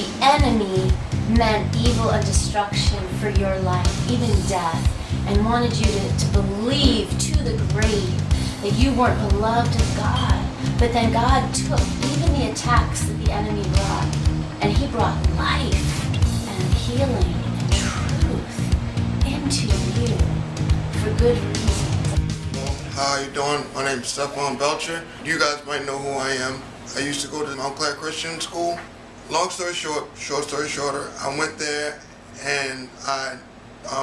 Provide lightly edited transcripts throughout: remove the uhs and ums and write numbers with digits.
the enemy meant evil and destruction for your life, even death, and wanted you to believe to the grave that you weren't beloved of God. But then God took even the attacks that the enemy brought, and he brought life and healing and truth into you for good reasons. How you doing? My name's Stefon Belcher. You guys might know who I am. I used to go to Montclair Christian School. Long story short, short story shorter, I went there and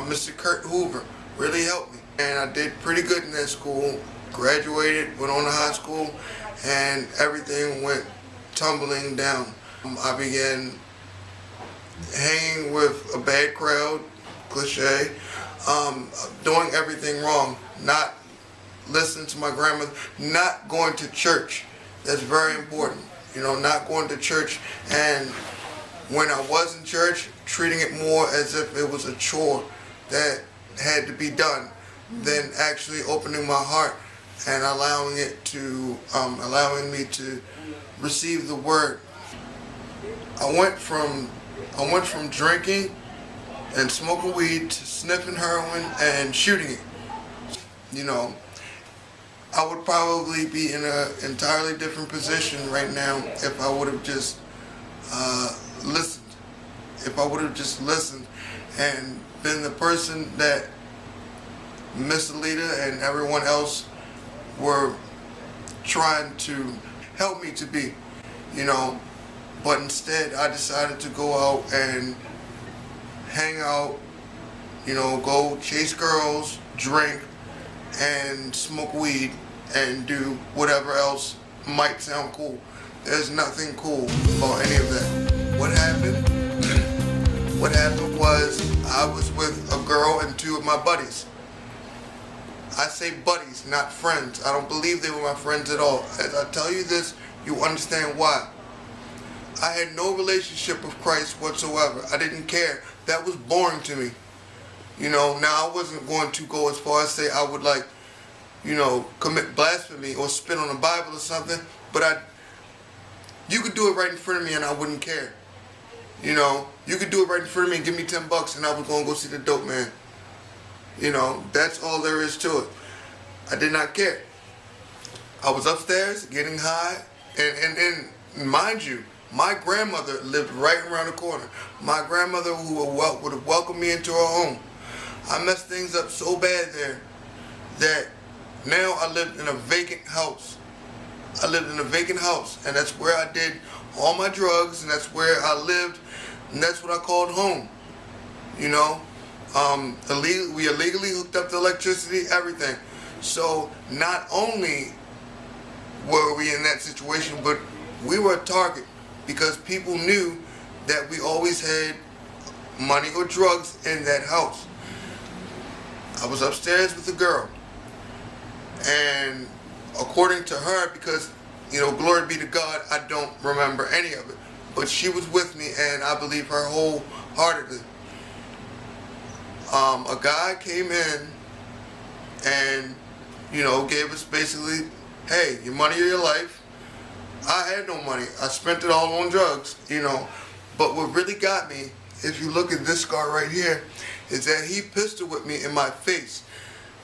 Mr. Kurt Hoover really helped me. And I did pretty good in that school, graduated, went on to high school, and everything went tumbling down. I began hanging with a bad crowd, cliche, doing everything wrong, not listening to my grandmother, not going to church. That's very important. You know, not going to church, and when I was in church, treating it more as if it was a chore that had to be done than actually opening my heart and allowing me to receive the word. I went from drinking and smoking weed to sniffing heroin and shooting it. You know, I would probably be in an entirely different position right now if I would have just listened. If I would have just listened and been the person that Miss Alita and everyone else were trying to help me to be, you know. But instead, I decided to go out and hang out, you know, go chase girls, drink, and smoke weed, and do whatever else might sound cool. There's nothing cool about any of that. What happened? What happened was I was with a girl and two of my buddies. I say buddies, not friends. I don't believe they were my friends at all. As I tell you this, you understand why. I had no relationship with Christ whatsoever. I didn't care. That was boring to me. You know, now I wasn't going to go as far as say I would commit blasphemy or spit on the Bible or something, but you could do it right in front of me and I wouldn't care. You know, you could do it right in front of me and give me $10 and I was going to go see the dope man. You know, that's all there is to it. I did not care. I was upstairs getting high, and mind you, my grandmother lived right around the corner. My grandmother who would have welcomed me into her home. I messed things up so bad there that now I lived in a vacant house. I lived in a vacant house, and that's where I did all my drugs, and that's where I lived, and that's what I called home. You know, we illegally hooked up the electricity, everything. So not only were we in that situation, but we were a target because people knew that we always had money or drugs in that house. I was upstairs with a girl, and according to her, because, you know, glory be to God, I don't remember any of it, but she was with me and I believe her wholeheartedly. A guy came in and, you know, gave us basically, hey, your money or your life. I had no money. I spent it all on drugs, you know. But what really got me, if you look at this scar right here, is that he pistol whipped me in my face.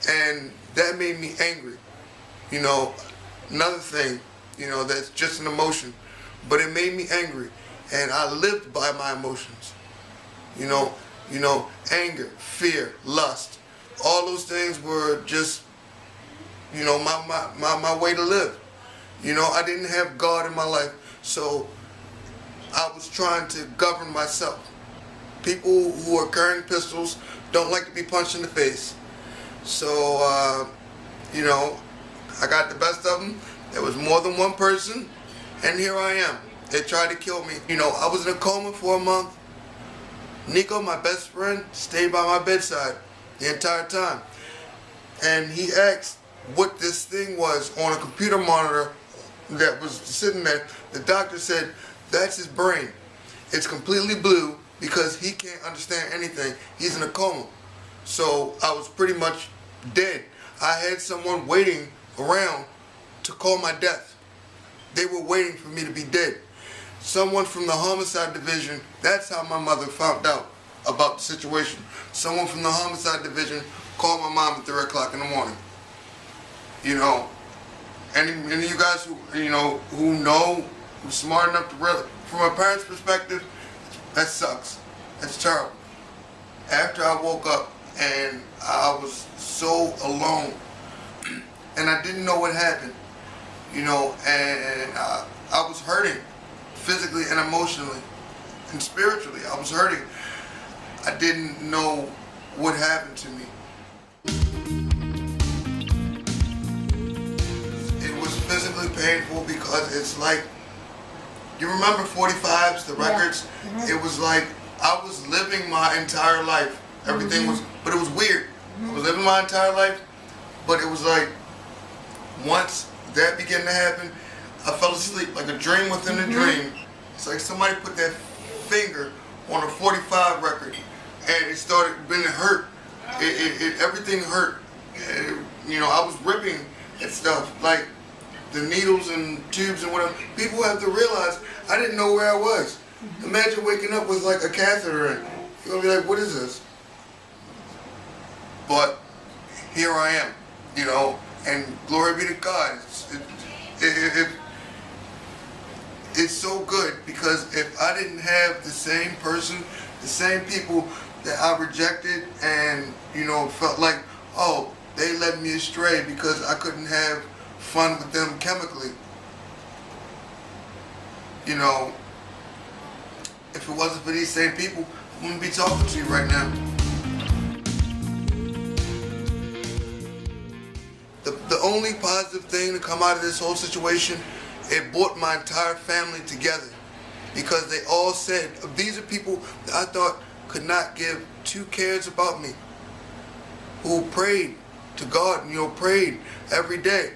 And that made me angry. You know, another thing, you know, that's just an emotion. But it made me angry. And I lived by my emotions. You know, anger, fear, lust. All those things were just, you know, my way to live. You know, I didn't have God in my life, so I was trying to govern myself. People who are carrying pistols don't like to be punched in the face. So, you know, I got the best of them. There was more than one person, and here I am. They tried to kill me. You know, I was in a coma for a month. Nico, my best friend, stayed by my bedside the entire time. And he asked what this thing was on a computer monitor that was sitting there. The doctor said, that's his brain. It's completely blue because he can't understand anything. He's in a coma. So I was pretty much dead. I had someone waiting around to call my death. They were waiting for me to be dead. someone from the homicide division, that's how my mother found out about the situation. Someone from the homicide division called my mom at 3 o'clock in the morning. You know, and you guys who know, who's smart enough to realize, from a parent's perspective, that sucks. That's terrible. After I woke up and I was so alone and I didn't know what happened, and I was hurting physically and emotionally and spiritually. I was hurting. I didn't know what happened to me. It was physically painful because it's like, you remember 45s, the records? Yeah. It was like I was living my entire life. Everything was, but it was weird. I was living my entire life, but it was like, once that began to happen, I fell asleep like a dream within a dream. It's like somebody put that finger on a 45 record and it started being hurt. Everything hurt. I was ripping at stuff, like the needles and tubes and whatever. People have to realize I didn't know where I was. Imagine waking up with like a catheter in. You're gonna be like, what is this? But here I am, and glory be to God. It's so good, because if I didn't have the same person, the same people that I rejected and, felt like, oh, they led me astray because I couldn't have fun with them chemically. If it wasn't for these same people, I wouldn't be talking to you right now. The only positive thing to come out of this whole situation, it brought my entire family together, because they all said, these are people that I thought could not give 2 cares about me, who prayed to God, prayed every day,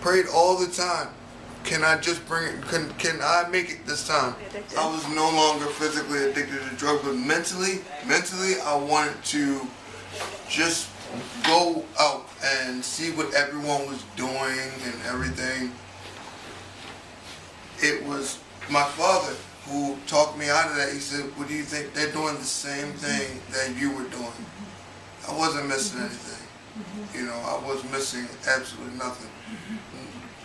prayed all the time. Can I just bring it? Can I make it this time? I was no longer physically addicted to drugs, but mentally, I wanted to just go out and see what everyone was doing and everything. It was my father who talked me out of that. He said, what do you think? They're doing the same thing that you were doing. I wasn't missing anything. I was missing absolutely nothing.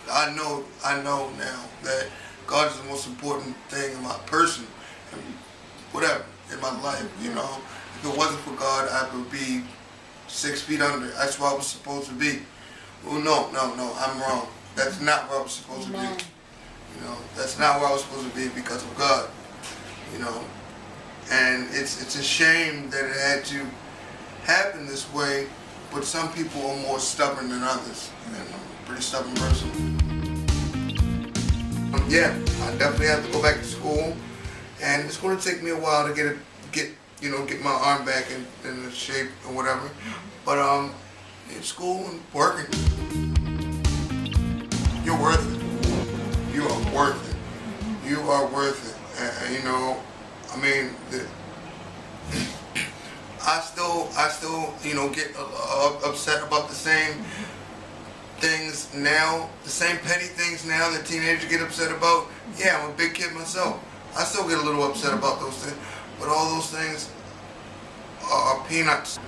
I know now that God is the most important thing in my person, and whatever, in my life, If it wasn't for God, I would be 6 feet under. That's where I was supposed to be. Well, no, I'm wrong. That's not where I was supposed to be. That's not where I was supposed to be because of God. And it's a shame that it had to happen this way, but some people are more stubborn than others. And I'm a pretty stubborn person. Yeah, I definitely have to go back to school, and it's going to take me a while to get my arm back in the shape or whatever. But in school and working, you're worth it. You are worth it. You are worth it. I still get upset about the same things now, the same petty things now that teenagers get upset about. Yeah, I'm a big kid myself. I still get a little upset about those things, but all those things are peanuts.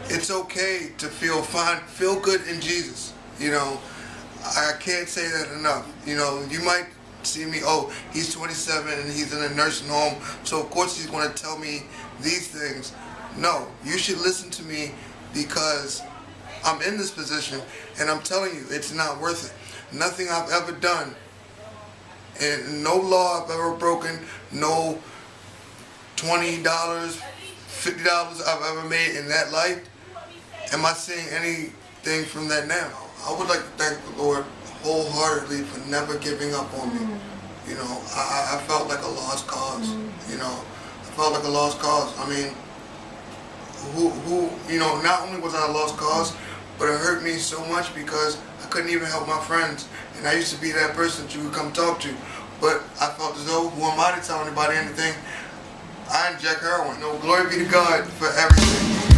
It's okay to feel fine, feel good in Jesus. I can't say that enough. You might see me, oh, he's 27 and he's in a nursing home, so of course he's going to tell me these things. No, you should listen to me, because I'm in this position and I'm telling you, it's not worth it. Nothing I've ever done, and no law I've ever broken, no $20, $50 I've ever made in that life, am I seeing anything from that now? I would like to thank the Lord wholeheartedly for never giving up on me. I felt like a lost cause. I felt like a lost cause. Not only was I a lost cause, but it hurt me so much because I couldn't even help my friends. And I used to be that person that you would come talk to. But I felt as though, who am I to tell anybody anything? I inject heroin. No, glory be to God for everything.